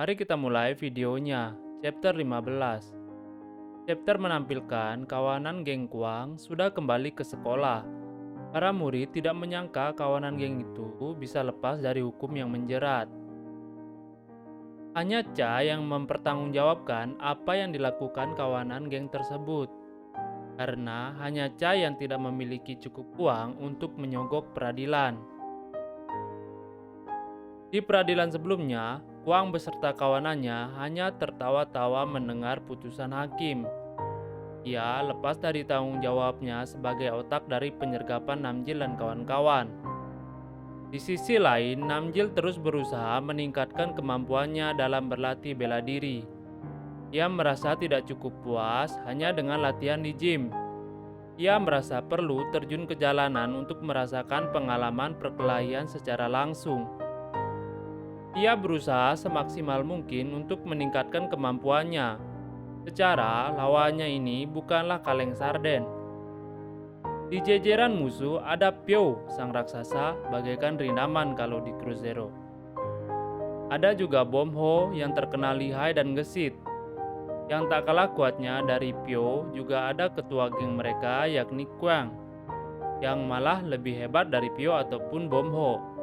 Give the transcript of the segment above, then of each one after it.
Mari kita mulai videonya. Chapter 15. Chapter menampilkan kawanan geng Kuang sudah kembali ke sekolah. Para murid tidak menyangka kawanan geng itu bisa lepas dari hukum yang menjerat. Hanya Cha yang mempertanggungjawabkan apa yang dilakukan kawanan geng tersebut. Karena hanya Cha yang tidak memiliki cukup uang untuk menyogok peradilan. Di peradilan sebelumnya, Kuang beserta kawanannya hanya tertawa-tawa mendengar putusan hakim. Ia lepas dari tanggung jawabnya sebagai otak dari penyergapan Namjil dan kawan-kawan. Di sisi lain, Namjil terus berusaha meningkatkan kemampuannya dalam berlatih bela diri. Ia merasa tidak cukup puas hanya dengan latihan di gym. Ia merasa perlu terjun ke jalanan untuk merasakan pengalaman perkelahian secara langsung. Ia berusaha semaksimal mungkin untuk meningkatkan kemampuannya. Secara lawannya ini bukanlah kaleng sarden. Di jejeran musuh ada Pyo, sang raksasa, bagaikan rindaman kalau di Cruzeiro. Ada juga Bom Ho yang terkenal lihai dan gesit. Yang tak kalah kuatnya dari Pyo juga ada ketua geng mereka yakni Kuang, yang malah lebih hebat dari Pyo ataupun Bom Ho.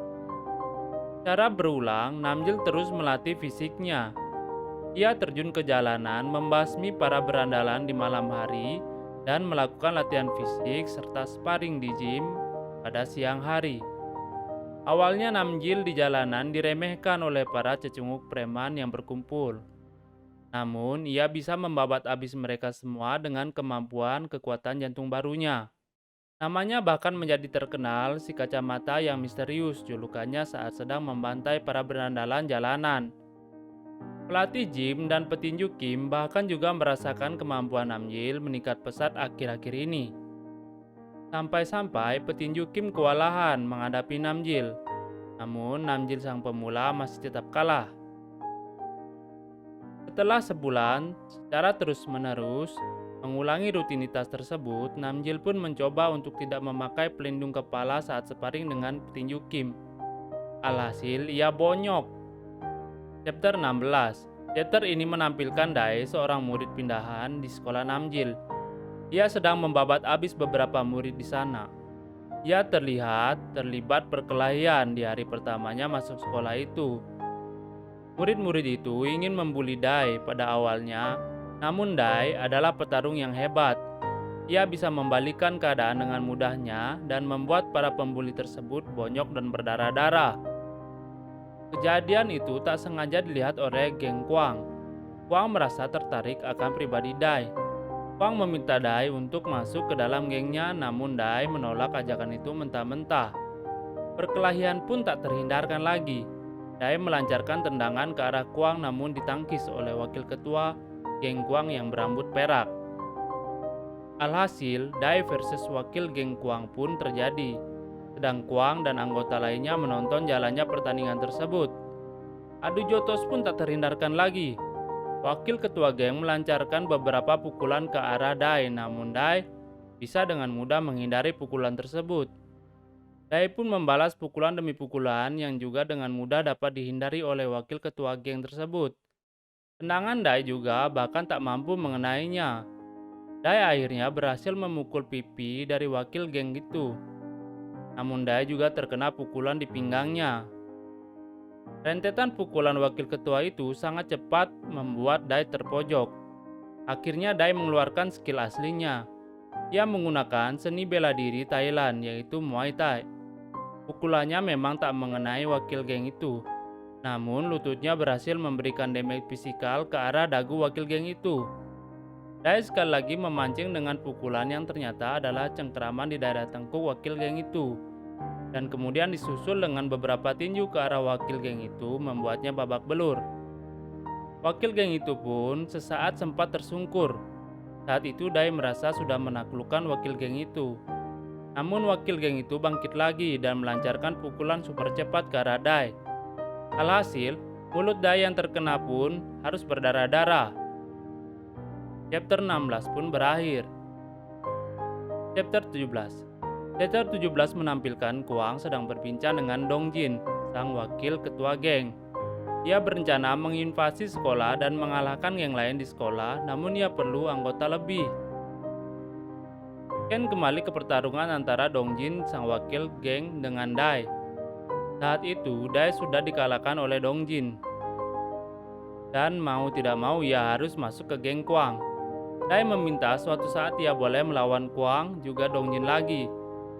Secara berulang, Namjil terus melatih fisiknya. Ia terjun ke jalanan, membasmi para berandalan di malam hari, dan melakukan latihan fisik serta sparring di gym pada siang hari. Awalnya Namjil di jalanan diremehkan oleh para cecunguk preman yang berkumpul. Namun, ia bisa membabat habis mereka semua dengan kemampuan kekuatan jantung barunya. Namanya bahkan menjadi terkenal si kacamata yang misterius, julukannya saat sedang membantai para berandalan jalanan. Pelatih gym dan petinju Kim bahkan juga merasakan kemampuan Namjil meningkat pesat akhir-akhir ini. Sampai-sampai petinju Kim kewalahan menghadapi Namjil. Namun Namjil sang pemula masih tetap kalah. Setelah sebulan, secara terus-menerus, mengulangi rutinitas tersebut, Namjil pun mencoba untuk tidak memakai pelindung kepala saat sparring dengan petinju Kim. Alhasil, ia bonyok. Chapter 16. Chapter ini menampilkan Dae, seorang murid pindahan di sekolah Namjil. Ia sedang membabat habis beberapa murid di sana. Ia terlibat perkelahian di hari pertamanya masuk sekolah itu. Murid-murid itu ingin membuli Dae pada awalnya, namun Dae adalah petarung yang hebat. Ia bisa membalikan keadaan dengan mudahnya dan membuat para pembuli tersebut bonyok dan berdarah-darah. Kejadian itu tak sengaja dilihat oleh geng Kuang. Kuang merasa tertarik akan pribadi Dae. Kuang meminta Dae untuk masuk ke dalam gengnya, namun Dae menolak ajakan itu mentah-mentah. Perkelahian pun tak terhindarkan lagi. Dae melancarkan tendangan ke arah Kuang namun ditangkis oleh wakil ketua geng Kuang yang berambut perak. Alhasil, Dae versus wakil geng Kuang pun terjadi. Sedang Kuang dan anggota lainnya menonton jalannya pertandingan tersebut. Adu jotos pun tak terhindarkan lagi. Wakil ketua geng melancarkan beberapa pukulan ke arah Dae, namun Dae bisa dengan mudah menghindari pukulan tersebut. Dae pun membalas pukulan demi pukulan yang juga dengan mudah dapat dihindari oleh wakil ketua geng tersebut. Tendangan Dae juga bahkan tak mampu mengenainya. Dae akhirnya berhasil memukul pipi dari wakil geng itu. Namun Dae juga terkena pukulan di pinggangnya. Rentetan pukulan wakil ketua itu sangat cepat membuat Dae terpojok. Akhirnya Dae mengeluarkan skill aslinya. Ia menggunakan seni bela diri Thailand yaitu Muay Thai. Pukulannya memang tak mengenai wakil geng itu. Namun lututnya berhasil memberikan damage fisikal ke arah dagu wakil geng itu. Dae sekali lagi memancing dengan pukulan yang ternyata adalah cengkeraman di daerah tengkuk wakil geng itu. Dan kemudian disusul dengan beberapa tinju ke arah wakil geng itu membuatnya babak belur. Wakil geng itu pun sesaat sempat tersungkur. Saat itu Dae merasa sudah menaklukkan wakil geng itu. Namun wakil geng itu bangkit lagi dan melancarkan pukulan super cepat ke arah Dae. Alhasil, mulut Dae yang terkena pun harus berdarah-darah. Chapter 16 pun berakhir. Chapter 17. Chapter 17 menampilkan Kuang sedang berbincang dengan Dongjin, sang wakil ketua geng. Ia berencana menginvasi sekolah dan mengalahkan geng lain di sekolah, namun ia perlu anggota lebih. Ken kembali ke pertarungan antara Dongjin sang wakil geng dengan Dai. Saat itu, Dai sudah dikalahkan oleh Dongjin. Dan mau tidak mau ia harus masuk ke geng Kwang. Dai meminta suatu saat ia boleh melawan Kwang juga Dongjin lagi.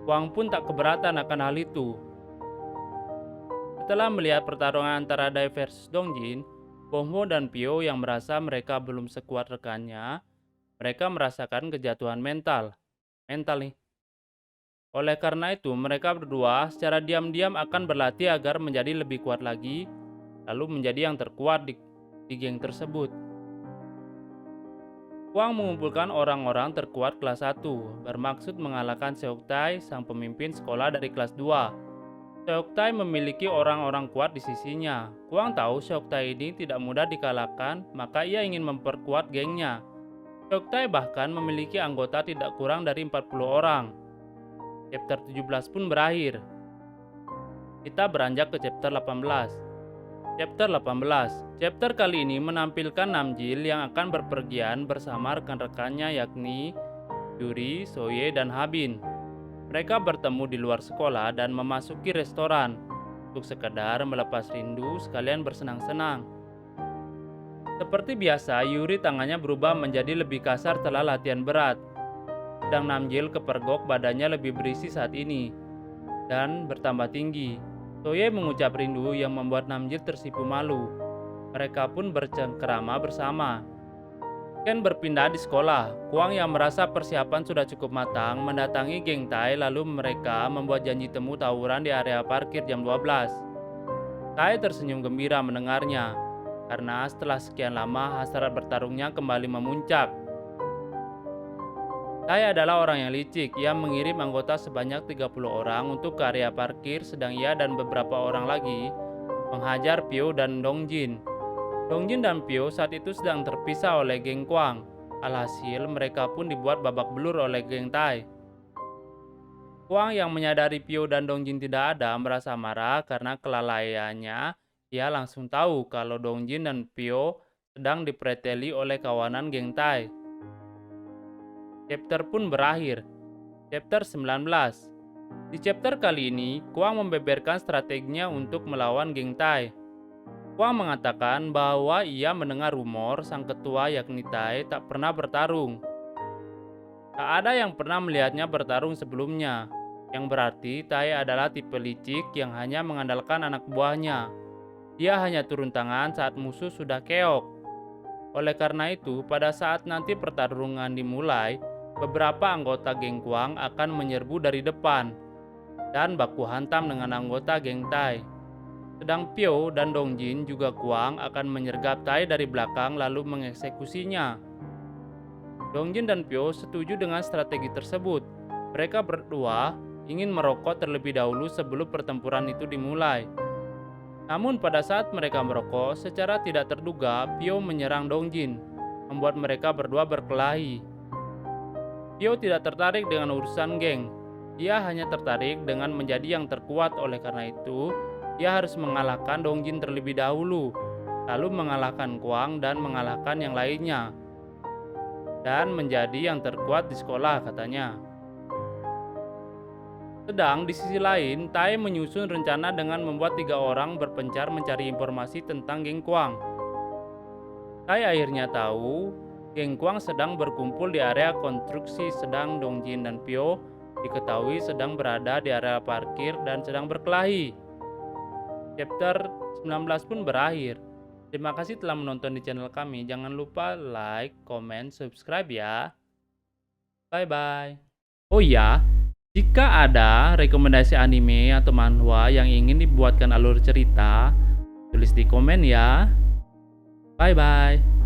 Kwang pun tak keberatan akan hal itu. Setelah melihat pertarungan antara Dai versus Dongjin, Bohmo dan Pyo yang merasa mereka belum sekuat rekannya, mereka merasakan kejatuhan mental nih. Oleh karena itu, mereka berdua secara diam-diam akan berlatih agar menjadi lebih kuat lagi, lalu menjadi yang terkuat di geng tersebut. Kwang mengumpulkan orang-orang terkuat kelas 1, bermaksud mengalahkan Seoktae, sang pemimpin sekolah dari kelas 2. Seoktae memiliki orang-orang kuat di sisinya. Kwang tahu Seoktae ini tidak mudah dikalahkan, maka ia ingin memperkuat gengnya. Seoktae bahkan memiliki anggota tidak kurang dari 40 orang. Chapter 17 pun berakhir. Kita beranjak ke chapter 18. Chapter 18. Chapter kali ini menampilkan Namjil yang akan berpergian bersama rekan-rekannya yakni Yuri, Soye, dan Habin. Mereka bertemu di luar sekolah dan memasuki restoran untuk sekedar melepas rindu sekalian bersenang-senang. Seperti biasa, Yuri tangannya berubah menjadi lebih kasar setelah latihan berat. Sedang Namjil kepergok badannya lebih berisi saat ini dan bertambah tinggi. Soye mengucap rindu yang membuat Namjil tersipu malu. Mereka pun bercengkerama bersama. Ken berpindah di sekolah. Kwang yang merasa persiapan sudah cukup matang mendatangi geng Tai, lalu mereka membuat janji temu tawuran di area parkir jam 12. Tai tersenyum gembira mendengarnya, karena setelah sekian lama hasrat bertarungnya kembali memuncak. Tai adalah orang yang licik. Ia mengirim anggota sebanyak 30 orang untuk ke area parkir, sedang ia dan beberapa orang lagi menghajar Pyo dan Dongjin. Dongjin dan Pyo saat itu sedang terpisah oleh geng Kwang. Alhasil mereka pun dibuat babak belur oleh geng Tai. Kwang yang menyadari Pyo dan Dongjin tidak ada merasa marah karena kelalaiannya. Ia langsung tahu kalau Dongjin dan Pyo sedang dipreteli oleh kawanan geng Tai. Chapter pun berakhir. Chapter 19. Di chapter kali ini, Kwang membeberkan strateginya untuk melawan geng Tai. Kwang mengatakan bahwa ia mendengar rumor sang ketua yakni Tai tak pernah bertarung. Tak ada yang pernah melihatnya bertarung sebelumnya, yang berarti Tai adalah tipe licik yang hanya mengandalkan anak buahnya. Dia hanya turun tangan saat musuh sudah keok. Oleh karena itu, pada saat nanti pertarungan dimulai, beberapa anggota geng Kwang akan menyerbu dari depan dan baku hantam dengan anggota geng Tai. Sedang Pyo dan Dongjin juga Kwang akan menyergap Tai dari belakang lalu mengeksekusinya. Dongjin dan Pyo setuju dengan strategi tersebut. Mereka berdua ingin merokok terlebih dahulu sebelum pertempuran itu dimulai. Namun pada saat mereka merokok, secara tidak terduga Pyo menyerang Dongjin, membuat mereka berdua berkelahi. Pyo tidak tertarik dengan urusan geng. Ia hanya tertarik dengan menjadi yang terkuat. Oleh karena itu, ia harus mengalahkan Dongjin terlebih dahulu, lalu mengalahkan Kwang dan mengalahkan yang lainnya, dan menjadi yang terkuat di sekolah, katanya. Sedang di sisi lain, Tai menyusun rencana dengan membuat 3 orang berpencar mencari informasi tentang geng Kwang. Tai akhirnya tahu geng Kwang sedang berkumpul di area konstruksi, sedang Dongjin dan Pyo diketahui sedang berada di area parkir dan sedang berkelahi. Chapter 19 pun berakhir. Terima kasih telah menonton di channel kami. Jangan lupa like, comment, subscribe ya. Bye-bye. Oh ya, jika ada rekomendasi anime atau manhwa yang ingin dibuatkan alur cerita, tulis di komen ya. Bye-bye.